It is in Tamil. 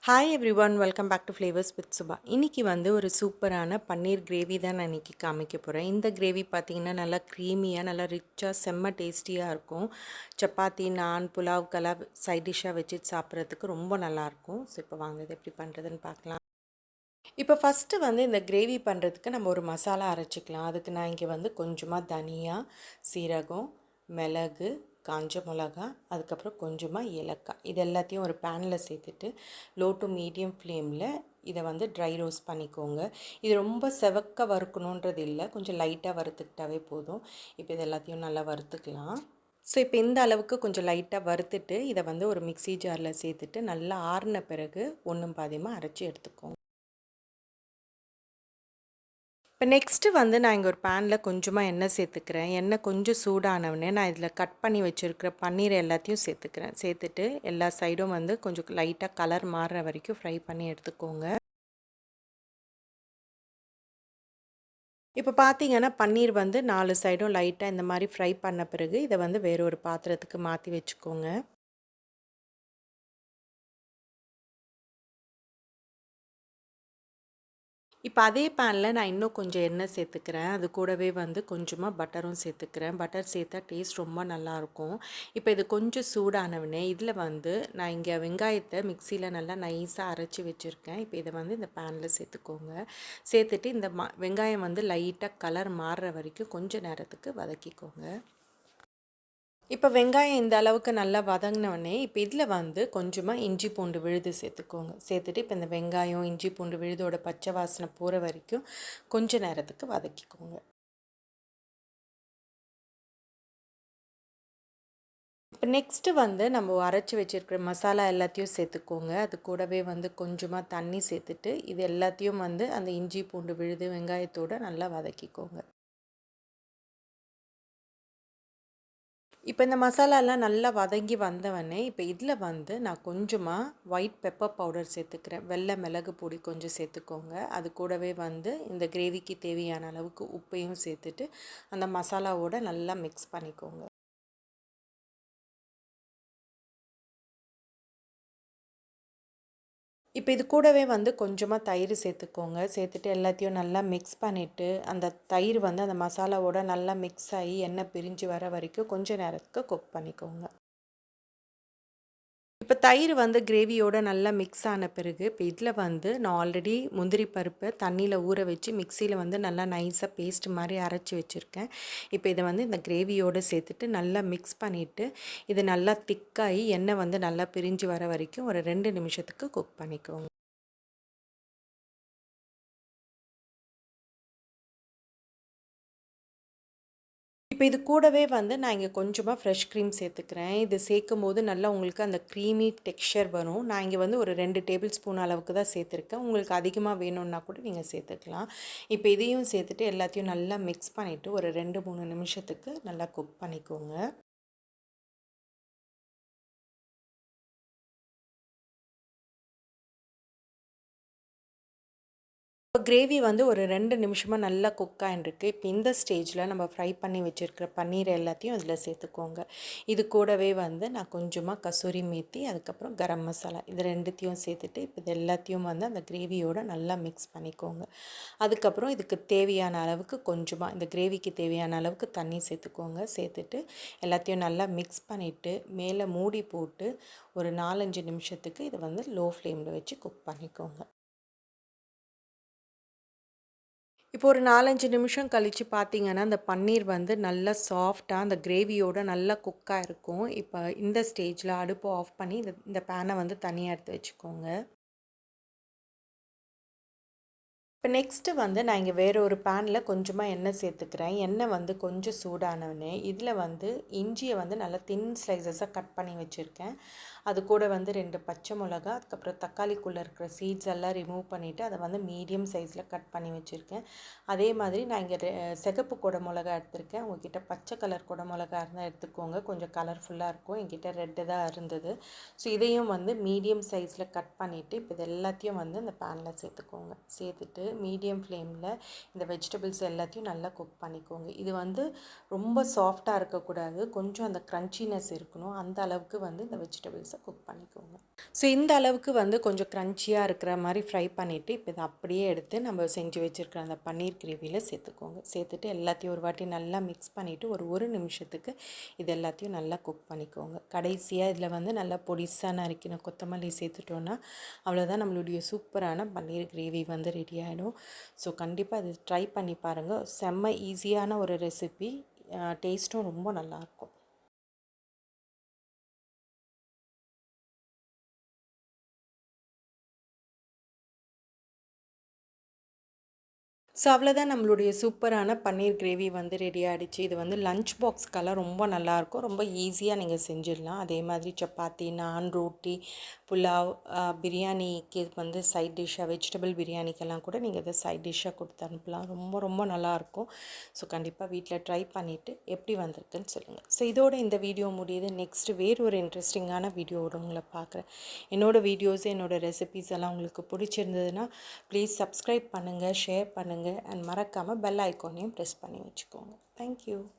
Hi everyone, welcome back to flavours with Subha. இன்றைக்கி வந்து ஒரு சூப்பரான பன்னீர் கிரேவி தான் நான் இன்றைக்கி காமிக்க போகிறேன். இந்த கிரேவி பார்த்திங்கன்னா நல்லா க்ரீமியாக, நல்லா ரிச்சாக, செம்ம டேஸ்டியாக இருக்கும். சப்பாத்தி, நான், புலாவ்க்கெல்லாம் சைட் டிஷ்ஷாக வச்சு சாப்பிட்றதுக்கு ரொம்ப நல்லாயிருக்கும். ஸோ இப்போ வாங்க இது எப்படி பண்ணுறதுன்னு பார்க்கலாம். இப்போ ஃபஸ்ட்டு வந்து இந்த கிரேவி பண்ணுறதுக்கு நம்ம ஒரு மசாலா அரைச்சிக்கலாம். அதுக்கு நான் இங்கே வந்து கொஞ்சமாக தனியா, சீரகம், மிளகு, காஞ்ச மிளகா, அதுக்கப்புறம் கொஞ்சமாக ஏலக்காய், இது எல்லாத்தையும் ஒரு பேனில் சேர்த்துட்டு லோ டு மீடியம் ஃப்ளேமில் இதை வந்து ட்ரை ரோஸ்ட் பண்ணிக்கோங்க. இது ரொம்ப செவக்க வறுக்கணுன்றது இல்லை, கொஞ்சம் லைட்டாக வறுத்துக்கிட்டாவே போதும். இப்போ இது எல்லாத்தையும் நல்லா வறுத்துக்கலாம். ஸோ இப்போ இந்த அளவுக்கு கொஞ்சம் லைட்டாக வறுத்துட்டு இதை வந்து ஒரு மிக்ஸி ஜாரில் சேர்த்துட்டு நல்லா ஆறின பிறகு ஒன்றும் பாதியமாக அரைச்சி எடுத்துக்கோங்க. இப்போ நெக்ஸ்ட்டு வந்து நான் இங்கே ஒரு பேனில் கொஞ்சமாக எண்ணெய் சேர்த்துக்கிறேன். எண்ணெய் கொஞ்சம் சூடானவுடனே நான் இதில் கட் பண்ணி வச்சுருக்கிற பன்னீர் எல்லாத்தையும் சேர்த்துக்கிறேன். சேர்த்துட்டு எல்லா சைடும் வந்து கொஞ்சம் லைட்டாக கலர் மாறுற வரைக்கும் ஃப்ரை பண்ணி எடுத்துக்கோங்க. இப்போ பார்த்தீங்கன்னா பன்னீர் வந்து 4 சைடும் லைட்டாக இந்த மாதிரி ஃப்ரை பண்ண பிறகு இதை வந்து வேற ஒரு பாத்திரத்துக்கு மாற்றி வச்சுக்கோங்க. இப்போ அதே பேனில் நான் இன்னும் கொஞ்சம் எண்ணெய் சேர்த்துக்கிறேன். அது கூடவே வந்து கொஞ்சமாக பட்டரும் சேர்த்துக்கிறேன். பட்டர் சேர்த்தா டேஸ்ட் ரொம்ப நல்லாயிருக்கும். இப்போ இது கொஞ்சம் சூடானவுடனே இதில் வந்து நான் இங்கே வெங்காயத்தை மிக்சியில் நல்லா நைஸாக அரைச்சி வச்சுருக்கேன். இப்போ இதை வந்து இந்த பேனில் சேர்த்துக்கோங்க. சேர்த்துட்டு இந்த வெங்காயம் வந்து லைட்டாக கலர் மாறுற வரைக்கும் கொஞ்சம் நேரத்துக்கு வதக்கிக்கோங்க. இப்போ வெங்காயம் இந்த அளவுக்கு நல்லா வதங்கினோடனே இப்போ இதில் வந்து கொஞ்சமாக இஞ்சி பூண்டு விழுது சேர்த்துக்கோங்க. சேர்த்துட்டு இப்போ இந்த வெங்காயம், இஞ்சி பூண்டு விழுதோட பச்சை வாசனை போகிற வரைக்கும் கொஞ்ச நேரத்துக்கு வதக்கிக்கோங்க. இப்போ நெக்ஸ்ட்டு வந்து நம்ம அரைச்சி வச்சுருக்கிற மசாலா எல்லாத்தையும் சேர்த்துக்கோங்க. அது கூடவே வந்து கொஞ்சமாக தண்ணி சேர்த்துட்டு இது எல்லாத்தையும் வந்து அந்த இஞ்சி பூண்டு விழுது வெங்காயத்தோடு நல்லா வதக்கிக்கோங்க. இப்போ இந்த மசாலாலாம் நல்லா வதங்கி வந்தவொடனே இப்போ இதில் வந்து நான் கொஞ்சமாக ஒயிட் பெப்பர் பவுடர் சேர்த்துக்கிறேன். வெள்ளை மிளகு பொடி கொஞ்சம் சேர்த்துக்கோங்க. அது கூடவே வந்து இந்த கிரேவிக்கு தேவையான அளவுக்கு உப்பையும் சேர்த்துட்டு அந்த மசாலாவோட நல்லா மிக்ஸ் பண்ணிக்கோங்க. இப்போ இது கூடவே வந்து கொஞ்சமாக தயிர் சேர்த்துக்கோங்க. சேர்த்துட்டு எல்லாத்தையும் நல்லா மிக்ஸ் பண்ணிவிட்டு அந்த தயிர் வந்து அந்த மசாலாவோட நல்லா மிக்ஸ் ஆகி எண்ணெய் பிரிஞ்சு வர வரைக்கும் கொஞ்சம் நேரத்துக்கு குக் பண்ணிக்கோங்க. இப்போ தயிர் வந்து கிரேவியோட நல்லா மிக்ஸ் ஆன பிறகு இப்போ இதில் வந்து நான் ஆல்ரெடி முந்திரி பருப்பை தண்ணியில் ஊற வச்சு மிக்சியில் வந்து நல்லா நைஸாக பேஸ்ட் மாதிரி அரைச்சி வச்சுருக்கேன். இப்போ இதை வந்து இந்த கிரேவியோடு சேர்த்துட்டு நல்லா மிக்ஸ் பண்ணிவிட்டு இது நல்லா திக்காகி எண்ணெய் வந்து நல்லா பிரிஞ்சு வர வரைக்கும் ஒரு 2 நிமிஷத்துக்கு குக் பண்ணிக்கோங்க. இப்போ இது கூடவே வந்து நான் இங்கே கொஞ்சமாக ஃப்ரெஷ் க்ரீம் சேர்த்துக்கிறேன். இது சேர்க்கும்போது நல்லா உங்களுக்கு அந்த க்ரீமி டெக்ஸ்சர் வரும். நான் இங்கே வந்து ஒரு 2 டேபிள் ஸ்பூன் அளவுக்கு தான் சேர்த்துருக்கேன். உங்களுக்கு அதிகமாக வேணும்னா கூட நீங்கள் சேர்த்துக்கலாம். இப்போ இதையும் சேர்த்துட்டு எல்லாத்தையும் நல்லா மிக்ஸ் பண்ணிவிட்டு ஒரு 2, 3 நிமிஷத்துக்கு நல்லா குக் பண்ணிக்கோங்க. இப்போ கிரேவி வந்து ஒரு 2 நிமிஷமாக நல்லா குக் ஆகிருக்கு. இப்போ இந்த ஸ்டேஜில் நம்ம ஃப்ரை பண்ணி வச்சுருக்கிற பன்னீர் எல்லாத்தையும் அதில் சேர்த்துக்கோங்க. இது கூடவே வந்து நான் கொஞ்சமாக கசூரி மேத்தி, அதுக்கப்புறம் கரம் மசாலா இது 2த்தையும் சேர்த்துட்டு இப்போ இது எல்லாத்தையும் வந்து அந்த கிரேவியோடு நல்லா மிக்ஸ் பண்ணிக்கோங்க. அதுக்கப்புறம் இதுக்கு தேவையான அளவுக்கு கொஞ்சமாக இந்த கிரேவிக்கு தேவையான அளவுக்கு தண்ணி சேர்த்துக்கோங்க. சேர்த்துட்டு எல்லாத்தையும் நல்லா மிக்ஸ் பண்ணிவிட்டு மேலே மூடி போட்டு ஒரு 4, 5 நிமிஷத்துக்கு இதை வந்து லோ ஃப்ளேமில் வச்சு குக் பண்ணிக்கோங்க. இப்போ ஒரு 4, 5 நிமிஷம் கழித்து பார்த்தீங்கன்னா, அந்த பன்னீர் வந்து நல்லா சாஃப்டாக அந்த கிரேவியோட நல்லா குக்காக இருக்கும். இப்போ இந்த ஸ்டேஜில் அடுப்பை ஆஃப் பண்ணி இந்த பேனை வந்து தனியாக எடுத்து வச்சுக்கோங்க. இப்போ நெக்ஸ்ட்டு வந்து நான் இங்கே வேறு ஒரு பேனில் கொஞ்சமாக எண்ணெய் சேர்த்துக்கிறேன். எண்ணெய் வந்து கொஞ்சம் சூடானவுடனே இதில் வந்து இஞ்சியை வந்து நல்லா தின் ஸ்லைசஸாக கட் பண்ணி வச்சுருக்கேன். அது கூட வந்து 2 பச்சை மிளகா, அதுக்கப்புறம் தக்காளிக்குள்ளே இருக்கிற சீட்ஸ் எல்லாம் ரிமூவ் பண்ணிவிட்டு அதை வந்து மீடியம் சைஸில் கட் பண்ணி வச்சுருக்கேன். அதே மாதிரி நான் இங்கே சிகப்பு குடை மிளகா எடுத்திருக்கேன். உங்ககிட்ட பச்சை கலர் குடை மிளகா இருந்தால் எடுத்துக்கோங்க, கொஞ்சம் கலர்ஃபுல்லாக இருக்கும். என்கிட்ட ரெட்டு தான் இருந்தது. ஸோ இதையும் வந்து மீடியம் சைஸில் கட் பண்ணிவிட்டு இப்போ இது எல்லாத்தையும் வந்து இந்த பேனில் சேர்த்துக்கோங்க. சேர்த்துட்டு மீடியம் ஃப்ளேமில் இந்த வெஜிடபிள்ஸ் எல்லாத்தையும் நல்லா குக் பண்ணிக்கோங்க. இது வந்து ரொம்ப சாஃப்டாக இருக்கக்கூடாது, கொஞ்சம் அந்த க்ரன்ச்சினஸ் இருக்கணும். அந்த அளவுக்கு வந்து இந்த வெஜிடபிள்ஸை குக் பண்ணிக்கோங்க. ஸோ இந்த அளவுக்கு வந்து கொஞ்சம் க்ரன்ச்சியாக இருக்கிற மாதிரி ஃப்ரை பண்ணிவிட்டு இப்போ இதை அப்படியே எடுத்து நம்ம செஞ்சு வச்சுருக்கிற அந்த பன்னீர் கிரேவியில் சேர்த்துக்கோங்க. சேர்த்துட்டு எல்லாத்தையும் ஒரு வாட்டி நல்லா மிக்ஸ் பண்ணிவிட்டு ஒரு நிமிஷத்துக்கு இது எல்லாத்தையும் நல்லா குக் பண்ணிக்கோங்க. கடைசியாக இதில் வந்து நல்லா பொடிசாக நறுக்கின கொத்தமல்லி சேர்த்துட்டோன்னா அவ்வளோதான், நம்மளுடைய சூப்பரான பன்னீர் கிரேவி வந்து ரெடி ஆகிடும். ஸோ கண்டிப்பாக அது ட்ரை பண்ணி பாருங்கள். செம்ம ஈஸியான ஒரு ரெசிபி, டேஸ்ட்டும் ரொம்ப நல்லாயிருக்கும். ஸோ அவ்வளோதான், நம்மளுடைய சூப்பரான பன்னீர் கிரேவி வந்து ரெடி ஆகிடுச்சு. இது வந்து லஞ்ச் பாக்ஸ்க்கெல்லாம் ரொம்ப நல்லாயிருக்கும். ரொம்ப ஈஸியாக நீங்கள் செஞ்சிடலாம். அதே மாதிரி சப்பாத்தி, நான், ரோட்டி, புலாவ், பிரியாணிக்கு வந்து சைட் டிஷ்ஷாக, வெஜிடபிள் பிரியாணிக்கெல்லாம் கூட நீங்கள் இதை சைட் டிஷ்ஷாக கொடுத்து அனுப்பலாம். ரொம்ப ரொம்ப நல்லாயிருக்கும். ஸோ கண்டிப்பாக வீட்டில் ட்ரை பண்ணிவிட்டு எப்படி வந்திருக்குன்னு சொல்லுங்கள். ஸோ இதோட இந்த வீடியோ முடியுது. நெக்ஸ்ட்டு வேறு ஒரு இன்ட்ரெஸ்டிங்கான வீடியோவோட உங்களை பார்க்குறேன். என்னோடய வீடியோஸ், என்னோடய ரெசிபீஸ் எல்லாம் உங்களுக்கு பிடிச்சிருந்ததுன்னா ப்ளீஸ் சப்ஸ்கிரைப் பண்ணுங்கள், ஷேர் பண்ணுங்கள் அண்ட் மறக்காமல் பெல் ஐக்கானையும் ப்ரெஸ் பண்ணி வச்சுக்கோங்க. தேங்க்யூ.